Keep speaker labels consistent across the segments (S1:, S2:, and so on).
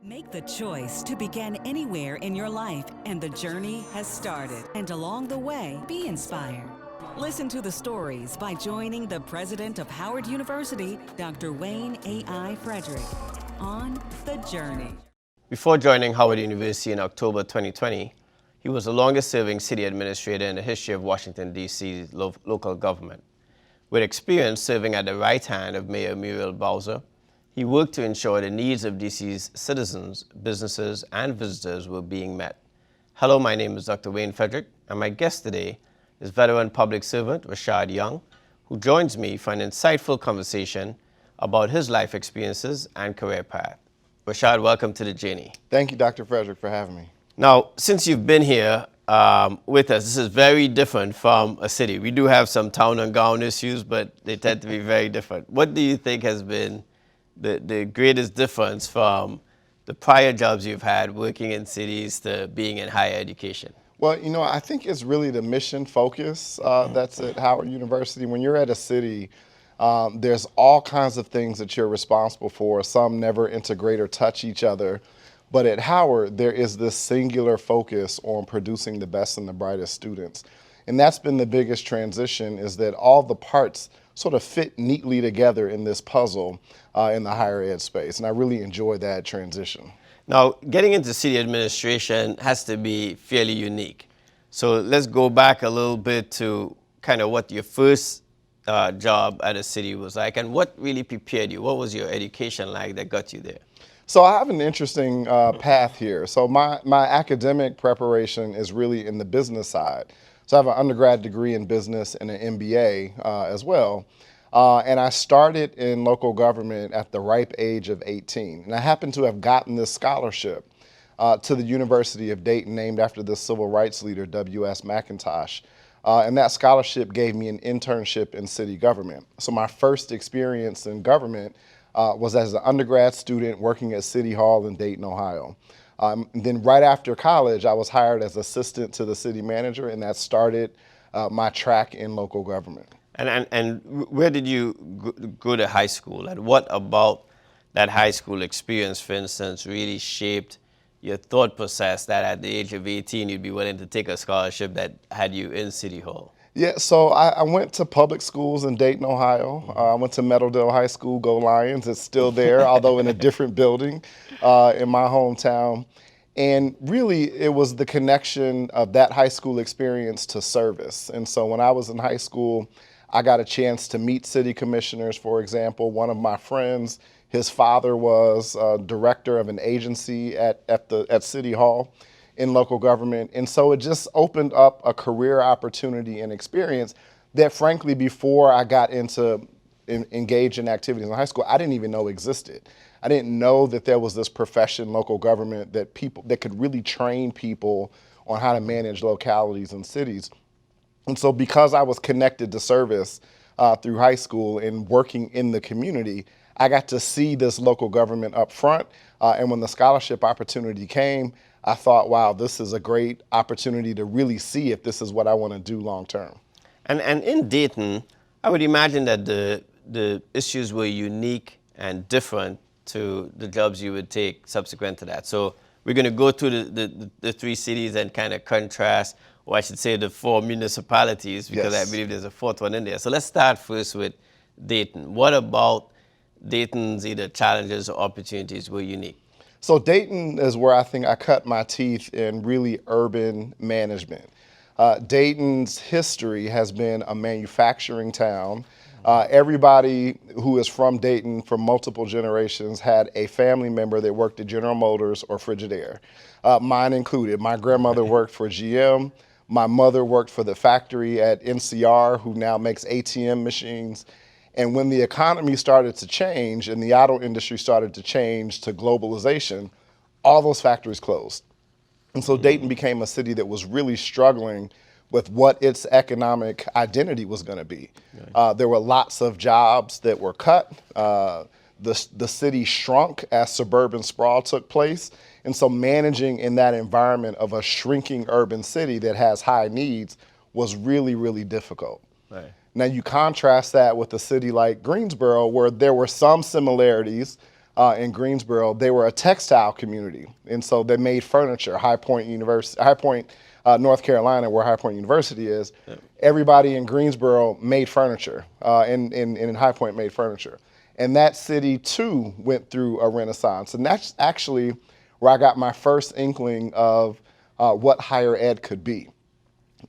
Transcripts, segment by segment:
S1: Make the choice to begin anywhere in your life, and the journey has started. And along the way, be inspired. Listen to the stories by joining the president of Howard University, Dr. Wayne A.I. Frederick, on The Journey.
S2: Before joining Howard University in October 2020, he was the longest-serving city administrator in the history of Washington, D.C.'s local government. With experience serving at the right hand of Mayor Muriel Bowser, he worked to ensure the needs of D.C.'s citizens, businesses, and visitors were being met. Hello, my name is Dr. Wayne Frederick, and my guest today is veteran public servant Rashad Young, who joins me for an insightful conversation about his life experiences and career path. Rashad, welcome to the journey.
S3: Thank you, Dr. Frederick, for having me.
S2: Now, since you've been here with us, this is very different from a city. We do have some town and gown issues, but they tend to be very different. What do you think has been the greatest difference from the prior jobs you've had working in cities to being in higher education?
S3: Well, I think it's really the mission focus that's at Howard University. When you're at a city, there's all kinds of things that you're responsible for. Some never integrate or touch each other. But at Howard, there is this singular focus on producing the best and the brightest students. And that's been the biggest transition, is that all the parts sort of fit neatly together in this puzzle in the higher ed space. And I really enjoy that transition.
S2: Now, getting into city administration has to be fairly unique. So let's go back a little bit to kind of what your first job at a city was like, and what really prepared you. What was your education like that got you there?
S3: So I have an interesting path here. So my academic preparation is really in the business side. So I have an undergrad degree in business and an MBA as well. And I started in local government at the ripe age of 18. And I happened to have gotten this scholarship to the University of Dayton, named after the civil rights leader, W.S. McIntosh. And that scholarship gave me an internship in city government. So my first experience in government was as an undergrad student working at City Hall in Dayton, Ohio. Then right after college, I was hired as assistant to the city manager, and that started my track in local government.
S2: And where did you go to high school? And what about that high school experience, for instance, really shaped your thought process that at the age of 18, you'd be willing to take a scholarship that had you in City Hall?
S3: Yeah, so I went to public schools in Dayton, Ohio. I went to Meadowdale High School, Go Lions. It's still there, although in a different building in my hometown. And really, it was the connection of that high school experience to service. And so when I was in high school, I got a chance to meet city commissioners, for example. One of my friends, his father was director of an agency at City Hall in local government. And so it just opened up a career opportunity and experience that, frankly, before I got into engage in activities in high school, I didn't even know existed. I didn't know that there was this profession, local government, that could really train people on how to manage localities and cities. And so because I was connected to service through high school and working in the community, I got to see this local government up front. And when the scholarship opportunity came, I thought, wow, this is a great opportunity to really see if this is what I want to do long term.
S2: And in Dayton, I would imagine that the issues were unique and different to the jobs you would take subsequent to that. So we're going to go through the three cities and kind of contrast, or I should say the four municipalities, because
S3: Yes.
S2: I believe there's a fourth one in there. So let's start first with Dayton. What about Dayton's either challenges or opportunities were unique?
S3: So Dayton is where I think I cut my teeth in really urban management. Dayton's history has been a manufacturing town. Everybody who is from Dayton for multiple generations had a family member that worked at General Motors or Frigidaire, mine included. My grandmother worked for GM. My mother worked for the factory at NCR, who now makes ATM machines. And when the economy started to change and the auto industry started to change to globalization, all those factories closed. And so Dayton became a city that was really struggling with what its economic identity was going to be. There were lots of jobs that were cut. The city shrunk as suburban sprawl took place. And so managing in that environment of a shrinking urban city that has high needs was really, really difficult.
S2: Right.
S3: Now you contrast that with a city like Greensboro, where there were some similarities, in Greensboro, they were a textile community, and so they made furniture. High Point University, High Point, North Carolina, where High Point University is. Yeah. Everybody in Greensboro made furniture, and in High Point made furniture, and that city too went through a renaissance, and that's actually where I got my first inkling of what higher ed could be.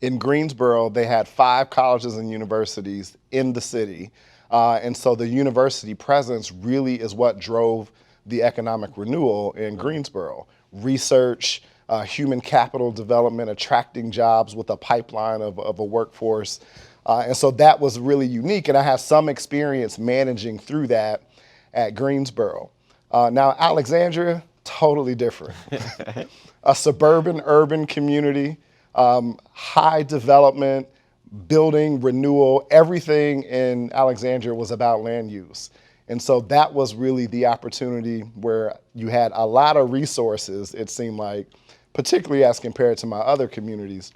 S3: In Greensboro, they had 5 colleges and universities in the city. And so the university presence really is what drove the economic renewal in Greensboro. Research, human capital development, attracting jobs with a pipeline of a workforce. And so that was really unique. And I have some experience managing through that at Greensboro. Now, Alexandria, totally different. A suburban, urban community. High development, building, renewal, everything in Alexandria was about land use. And so that was really the opportunity where you had a lot of resources, it seemed like, particularly as compared to my other communities,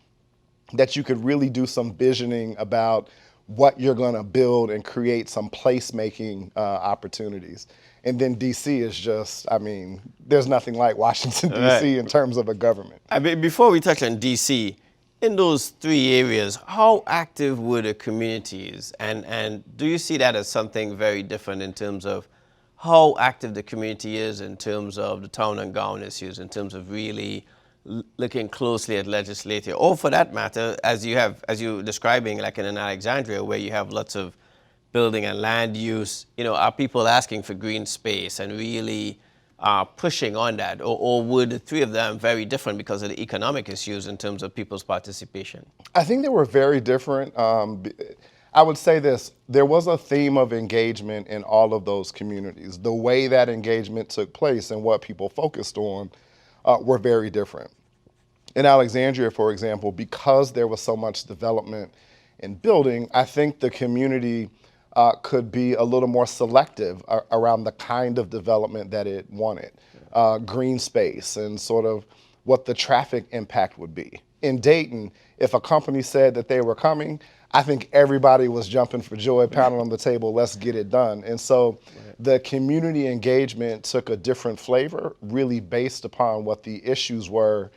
S3: that you could really do some visioning about what you're going to build and create some placemaking opportunities. And then DC is just, I mean, there's nothing like Washington, DC in terms of a government.
S2: I mean, before we touch on DC, in those 3 areas, how active were the communities? And do you see that as something very different in terms of how active the community is in terms of the town and gown issues, in terms of really looking closely at legislature, or for that matter, as you're describing, like in Alexandria, where you have lots of building and land use, are people asking for green space and really pushing on that? Or were the 3 of them very different because of the economic issues in terms of people's participation?
S3: I think they were very different. I would say this, there was a theme of engagement in all of those communities. The way that engagement took place and what people focused on were very different. In Alexandria, for example, because there was so much development in building, I think the community could be a little more selective around the kind of development that it wanted. Green space and sort of what the traffic impact would be. In Dayton, if a company said that they were coming, I think everybody was jumping for joy, pounding on the table, let's get it done. And so the community engagement took a different flavor, really based upon what the issues were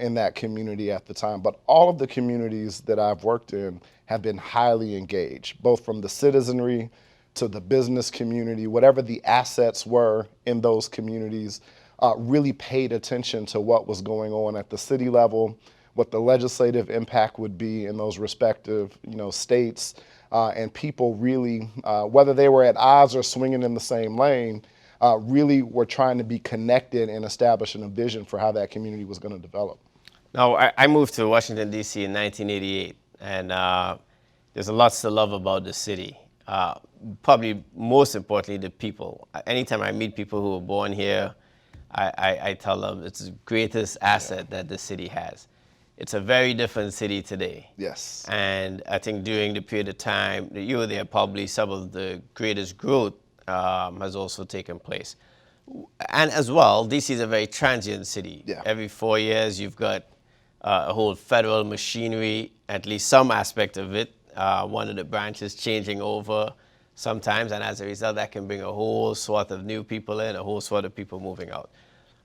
S3: in that community at the time. But all of the communities that I've worked in have been highly engaged, both from the citizenry to the business community, whatever the assets were in those communities, really paid attention to what was going on at the city level, what the legislative impact would be in those respective, states, and people really, whether they were at odds or swinging in the same lane, really were trying to be connected and establishing a vision for how that community was going to develop.
S2: Now, I moved to Washington, D.C. in 1988, and there's a lot to love about the city. Probably most importantly, the people. Anytime I meet people who were born here, I tell them it's the greatest asset that the city has. It's a very different city today.
S3: Yes.
S2: And I think during the period of time that you were there, probably some of the greatest growth has also taken place. And as well, D.C. is a very transient city.
S3: Yeah.
S2: Every 4 years, you've got a whole federal machinery, at least some aspect of it, one of the branches changing over sometimes, and as a result, that can bring a whole swath of new people in, a whole swath of people moving out.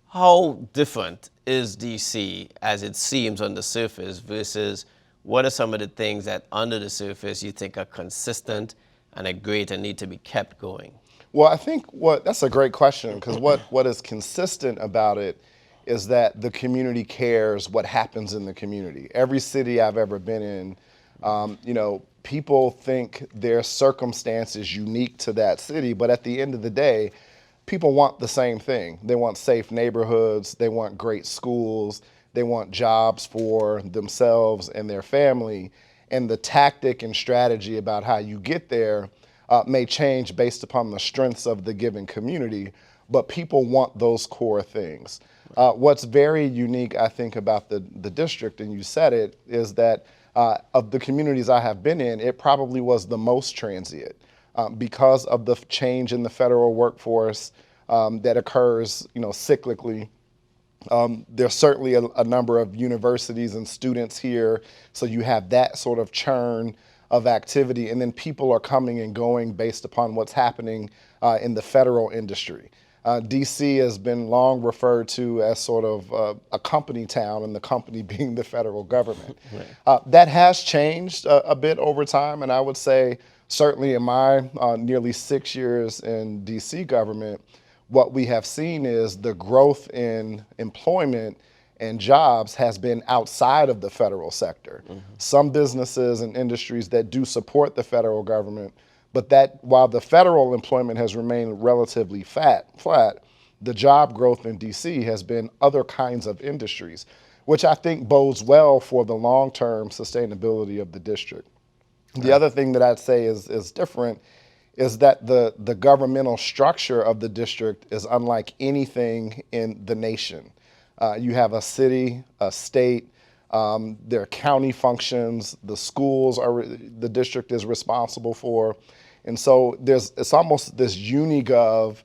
S2: How different is D.C. as it seems on the surface versus what are some of the things that under the surface you think are consistent and are great and need to be kept going?
S3: Well, I think that's a great question, because what is consistent about it is that the community cares what happens in the community. Every city I've ever been in, people think their circumstance is unique to that city, but at the end of the day, people want the same thing. They want safe neighborhoods, they want great schools, they want jobs for themselves and their family, and the tactic and strategy about how you get there may change based upon the strengths of the given community, but people want those core things. What's very unique, I think, about the district, and you said it, is that of the communities I have been in, it probably was the most transient because of the change in the federal workforce that occurs, cyclically. There's certainly a number of universities and students here, so you have that sort of churn of activity, and then people are coming and going based upon what's happening in the federal industry. DC has been long referred to as sort of a company town, and the company being the federal government. Right. That has changed a bit over time, and I would say certainly in my nearly 6 years in DC government, what we have seen is the growth in employment and jobs has been outside of the federal sector. Mm-hmm. Some businesses and industries that do support the federal government, but that while the federal employment has remained relatively flat, the job growth in DC has been other kinds of industries, which I think bodes well for the long-term sustainability of the district. Right. The other thing that I'd say is different is that the governmental structure of the district is unlike anything in the nation. You have a city, a state, there are county functions, the schools the district is responsible for. And so it's almost this unigov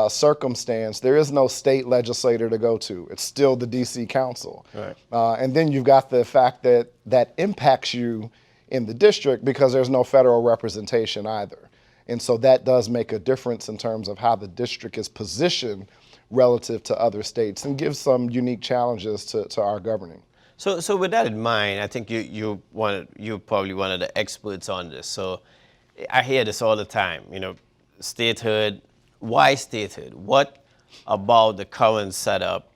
S3: circumstance. There is no state legislator to go to. It's still the DC Council. Right. And then you've got the fact that impacts you in the district because there's no federal representation either. And so that does make a difference in terms of how the district is positioned relative to other states and gives some unique challenges to our governing.
S2: So with that in mind, I think you're probably one of the experts on this. So I hear this all the time, statehood. Why statehood? What about the current setup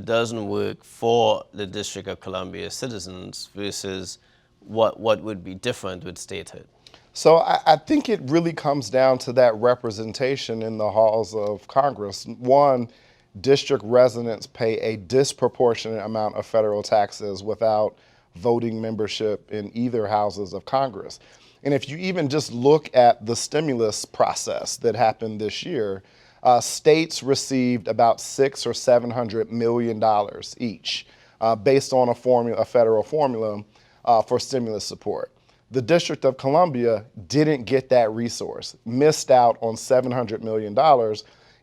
S2: doesn't work for the District of Columbia citizens versus what would be different with statehood?
S3: So I think it really comes down to that representation in the halls of Congress. One, district residents pay a disproportionate amount of federal taxes without voting membership in either houses of Congress. And if you even just look at the stimulus process that happened this year, states received about $600 or $700 million each, based on a federal formula for stimulus support. The District of Columbia didn't get that resource, missed out on $700 million,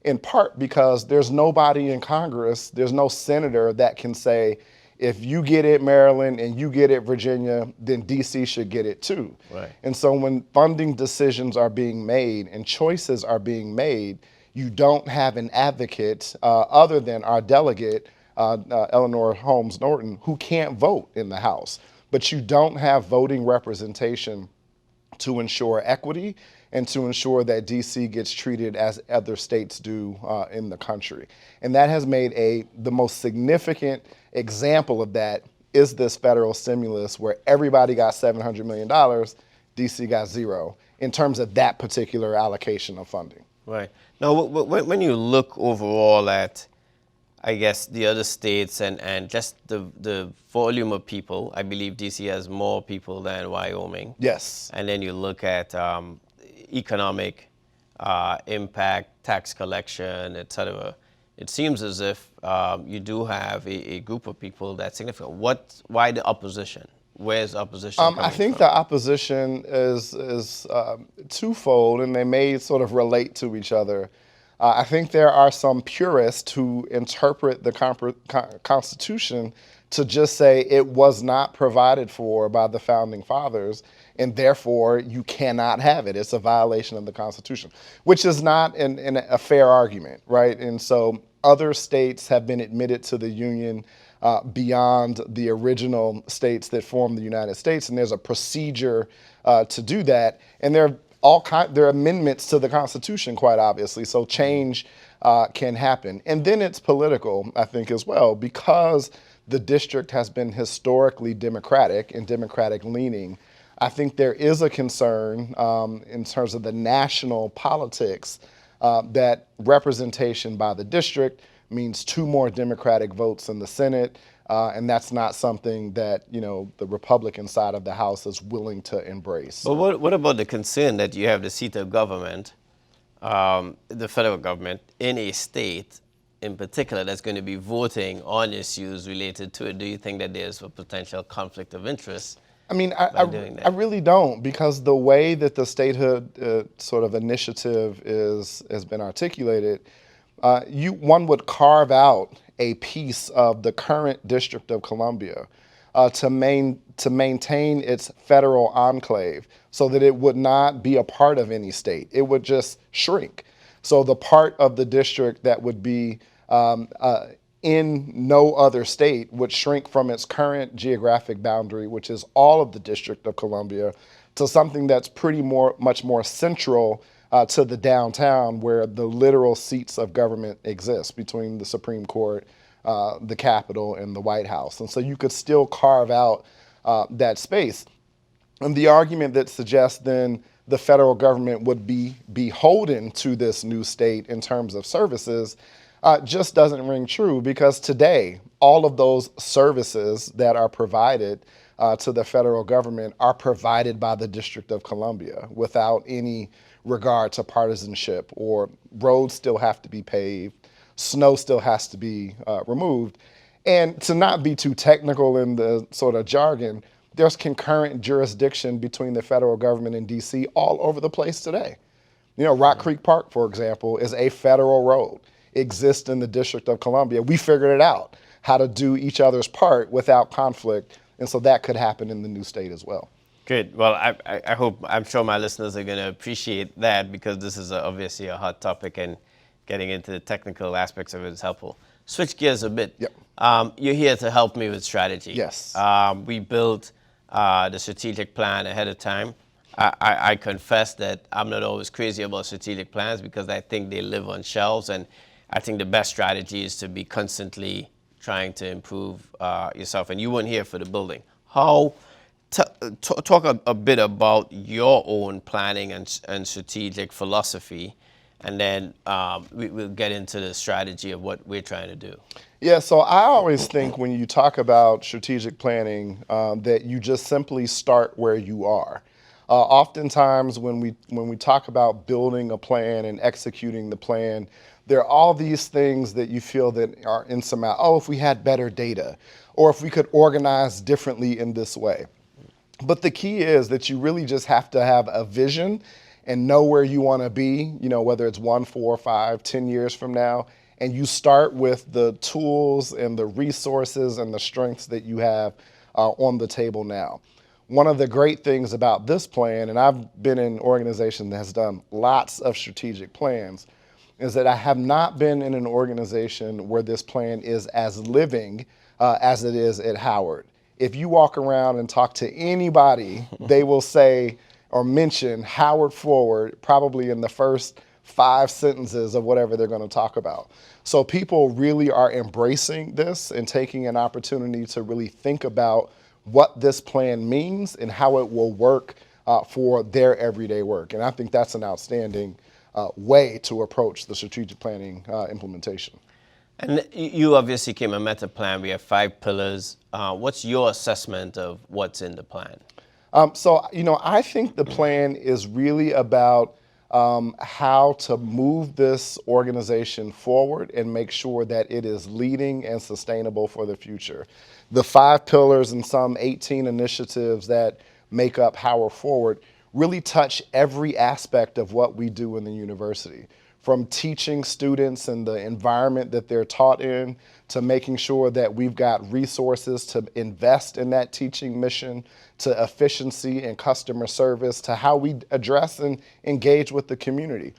S3: in part because there's nobody in Congress, there's no senator that can say, if you get it, Maryland, and you get it, Virginia, then DC should get it too. Right. And so when funding decisions are being made and choices are being made, you don't have an advocate other than our delegate, Eleanor Holmes Norton, who can't vote in the House. But you don't have voting representation to ensure equity and to ensure that DC gets treated as other states do in the country. And that has made the most significant example of that is this federal stimulus where everybody got $700 million, DC got zero in terms of that particular allocation of funding.
S2: Right. Now, when you look overall at, I guess, the other states and just the volume of people, I believe DC has more people than Wyoming.
S3: Yes.
S2: And then you look at economic impact, tax collection, et cetera. It seems as if you do have a group of people that's significant. Why the opposition? Where's opposition coming
S3: I think
S2: from?
S3: the opposition is twofold, and they may sort of relate to each other. I think there are some purists who interpret the Constitution to just say it was not provided for by the Founding Fathers, and therefore you cannot have it. It's a violation of the Constitution, which is not a fair argument, right? And so other states have been admitted to the Union beyond the original states that formed the United States, and there's a procedure to do that. And there are amendments to the Constitution, quite obviously, so change can happen. And then it's political, I think, as well, because the district has been historically Democratic and Democratic leaning. I think there is a concern in terms of the national politics that representation by the district means 2 more Democratic votes in the Senate, and that's not something that the Republican side of the House is willing to embrace.
S2: But what about the concern that you have the seat of government, the federal government, in a state in particular that's going to be voting on issues related to it? Do you think that there's a potential conflict of interest?
S3: I mean, I really don't, because the way that the statehood sort of initiative has been articulated, one would carve out a piece of the current District of Columbia to maintain its federal enclave so that it would not be a part of any state. It would just shrink. So the part of the district that would be in no other state would shrink from its current geographic boundary, which is all of the District of Columbia, to something that's much more central to the downtown, where the literal seats of government exist between the Supreme Court, the Capitol, and the White House. And so you could still carve out that space. And the argument that suggests then the federal government would be beholden to this new state in terms of services just doesn't ring true, because today all of those services that are provided to the federal government are provided by the District of Columbia without any regard to partisanship, or roads still have to be paved, snow still has to be removed. And to not be too technical in the sort of jargon, there's concurrent jurisdiction between the federal government and DC all over the place today. You know, Rock Creek Park, for example, is a federal road. It exists in the District of Columbia. We figured it out, how to do each other's part without conflict. And so that could happen in the new state as well.
S2: Good. Well, I'm sure my listeners are going to appreciate that, because this is obviously a hot topic, and getting into the technical aspects of it is helpful. Switch gears a bit.
S3: Yep.
S2: You're here to help me with strategy.
S3: Yes.
S2: We built the strategic plan ahead of time. I confess that I'm not always crazy about strategic plans, because I think they live on shelves, and I think the best strategy is to be constantly trying to improve yourself. And you weren't here for the building. Talk a bit about your own planning and strategic philosophy, and then we'll get into the strategy of what we're trying to do.
S3: Yeah, so I always think when you talk about strategic planning that you just simply start where you are. Oftentimes when we talk about building a plan and executing the plan, there are all these things that you feel that are insurmountable. Oh, if we had better data, or if we could organize differently in this way. But the key is that you really just have to have a vision and know where you want to be, you know, whether it's 1, 4, 5, 10 years from now. And you start with the tools and the resources and the strengths that you have on the table now. One of the great things about this plan, and I've been in an organization that has done lots of strategic plans, is that I have not been in an organization where this plan is as living as it is at Howard. If you walk around and talk to anybody, they will say or mention Howard Forward probably in the first 5 sentences of whatever they're going to talk about. So people really are embracing this and taking an opportunity to really think about what this plan means and how it will work for their everyday work. And I think that's an outstanding way to approach the strategic planning implementation.
S2: And you obviously came and met a plan. We have 5 pillars. What's your assessment of what's in the plan?
S3: So, you know, I think the plan is really about how to move this organization forward and make sure that it is leading and sustainable for the future. The 5 pillars and some 18 initiatives that make up Howard Forward really touch every aspect of what we do in the university, from teaching students and the environment that they're taught in, to making sure that we've got resources to invest in that teaching mission, to efficiency and customer service, to how we address and engage with the community.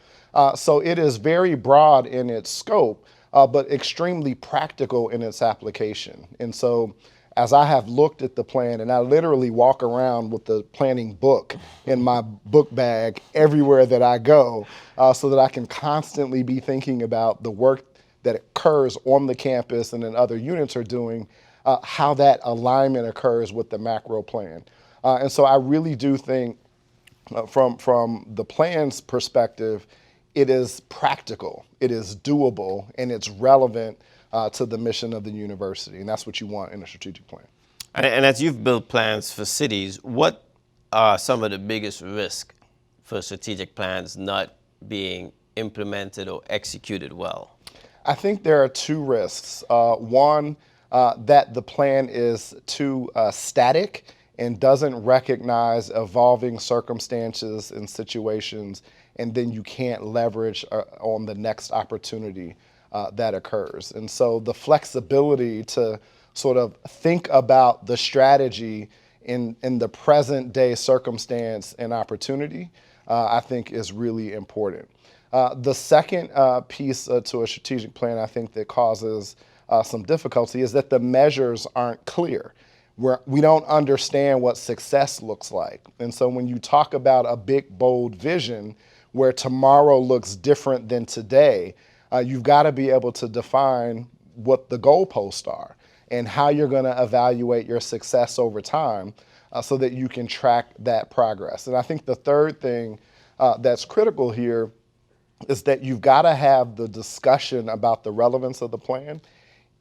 S3: So it is very broad in its scope, but extremely practical in its application. And so as I have looked at the plan, and I literally walk around with the planning book in my book bag everywhere that I go, so that I can constantly be thinking about the work that occurs on the campus and then other units are doing, how that alignment occurs with the macro plan. And so I really do think from the plan's perspective, it is practical, it is doable, and it's relevant to the mission of the university. And that's what you want in a strategic plan.
S2: And as you've built plans for cities, what are some of the biggest risks for strategic plans not being implemented or executed well?
S3: I think there are 2 risks. One, that the plan is too static and doesn't recognize evolving circumstances and situations, and then you can't leverage on the next opportunity that occurs. And so the flexibility to sort of think about the strategy in the present day circumstance and opportunity, I think is really important. The second piece to a strategic plan I think that causes some difficulty is that the measures aren't clear. We don't understand what success looks like. And so when you talk about a big, bold vision where tomorrow looks different than today, you've got to be able to define what the goalposts are and how you're going to evaluate your success over time so that you can track that progress. And I think the third thing that's critical here is that you've got to have the discussion about the relevance of the plan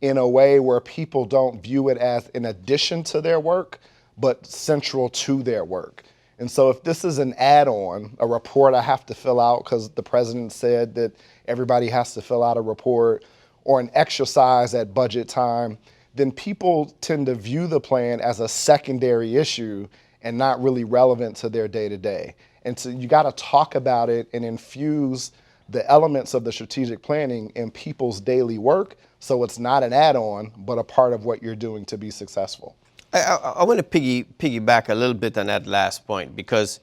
S3: in a way where people don't view it as in addition to their work, but central to their work. And so if this is an add-on, a report I have to fill out because the president said that everybody has to fill out a report, or an exercise at budget time, then people tend to view the plan as a secondary issue and not really relevant to their day-to-day. And so you got to talk about it and infuse the elements of the strategic planning in people's daily work so it's not an add-on, but a part of what you're doing to be successful.
S2: I want to piggyback a little bit on that last point, because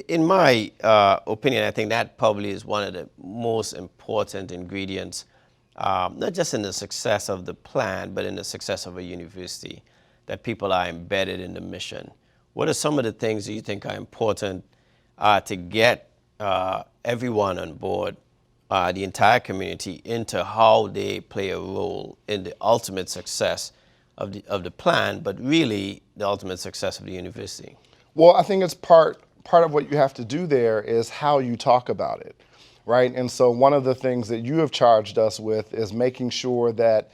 S2: in my opinion, I think that probably is one of the most important ingredients, not just in the success of the plan, but in the success of a university, that people are embedded in the mission. What are some of the things that you think are important to get everyone on board, the entire community, into how they play a role in the ultimate success of the plan, but really the ultimate success of the university?
S3: Well, I think it's part of what you have to do there is how you talk about it, right? And so one of the things that you have charged us with is making sure that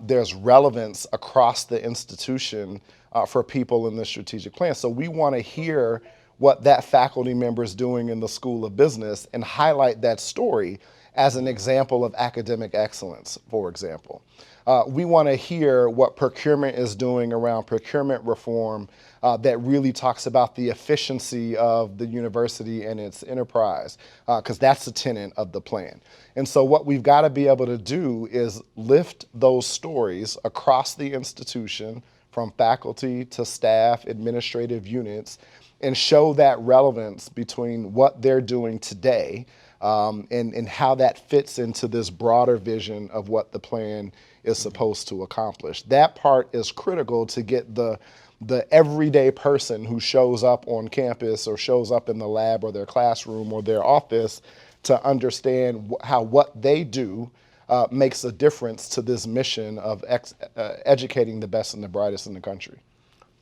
S3: there's relevance across the institution for people in the strategic plan. So we want to hear what that faculty member is doing in the School of Business and highlight that story as an example of academic excellence, for example. We want to hear what procurement is doing around procurement reform that really talks about the efficiency of the university and its enterprise, because that's a tenet of the plan. And so what we've got to be able to do is lift those stories across the institution, from faculty to staff, administrative units, and show that relevance between what they're doing today and how that fits into this broader vision of what the plan is supposed to accomplish. That part is critical to get the everyday person who shows up on campus or shows up in the lab or their classroom or their office to understand how what they do makes a difference to this mission of educating the best and the brightest in the country.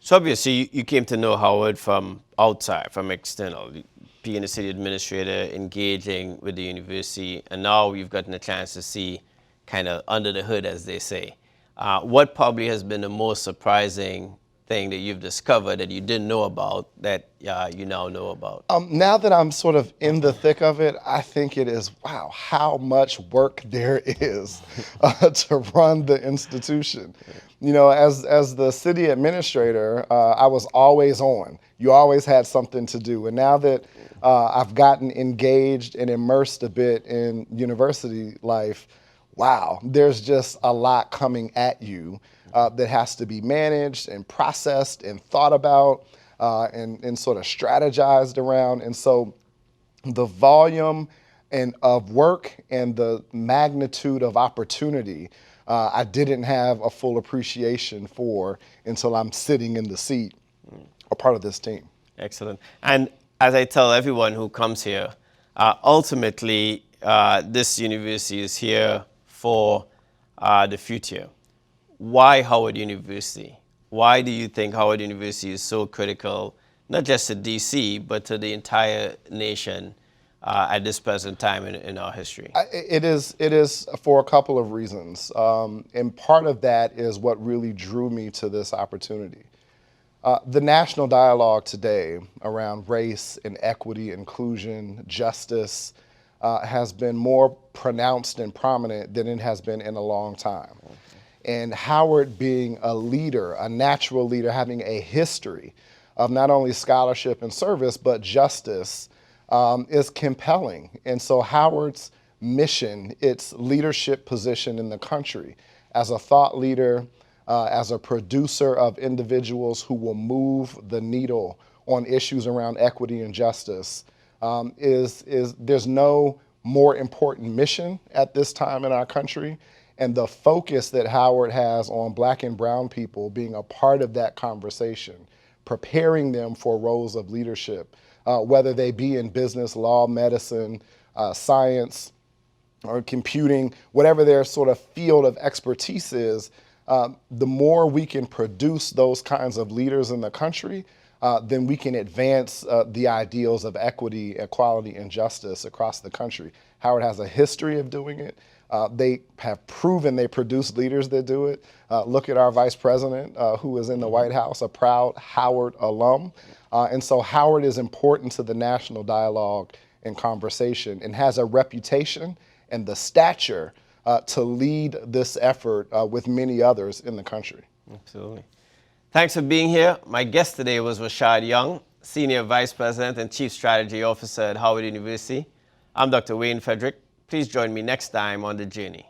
S2: So obviously you came to know Howard from outside, from external, being a city administrator, engaging with the university, and now you've gotten a chance to see kind of under the hood, as they say. What probably has been the most surprising thing that you've discovered that you didn't know about that you now know about?
S3: Now that I'm sort of in the thick of it, I think it is, wow, how much work there is to run the institution. You know, as the city administrator, I was always on. You always had something to do. And now that I've gotten engaged and immersed a bit in university life, wow, there's just a lot coming at you that has to be managed and processed and thought about and sort of strategized around. And so the volume of work and the magnitude of opportunity I didn't have a full appreciation for until I'm sitting in the seat, a part of this team.
S2: Excellent. And as I tell everyone who comes here, ultimately this university is here for the future. Why Howard University? Why do you think Howard University is so critical, not just to DC, but to the entire nation at this present time in our history?
S3: It is for a couple of reasons. And part of that is what really drew me to this opportunity. The national dialogue today around race and equity, inclusion, justice has been more pronounced and prominent than it has been in a long time. Okay. And Howard being a leader, a natural leader, having a history of not only scholarship and service, but justice is compelling. And so Howard's mission, its leadership position in the country as a thought leader, as a producer of individuals who will move the needle on issues around equity and justice, there's no more important mission at this time in our country. And the focus that Howard has on Black and brown people being a part of that conversation, preparing them for roles of leadership, whether they be in business, law, medicine, science, or computing, whatever their sort of field of expertise is, the more we can produce those kinds of leaders in the country, then we can advance the ideals of equity, equality, and justice across the country. Howard has a history of doing it. They have proven they produce leaders that do it. Look at our vice president, who is in the White House, a proud Howard alum. And so Howard is important to the national dialogue and conversation and has a reputation and the stature to lead this effort with many others in the country.
S2: Absolutely. Thanks for being here. My guest today was Rashad Young, Senior Vice President and Chief Strategy Officer at Howard University. I'm Dr. Wayne Frederick. Please join me next time on The Journey.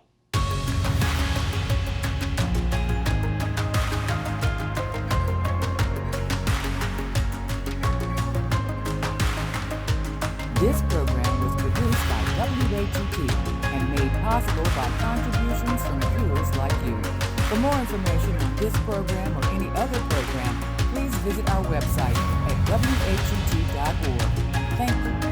S4: This program was produced by WHUT and made possible by contributions from viewers like you. For more information on this program or any other program, please visit our website at whut.org. Thank you.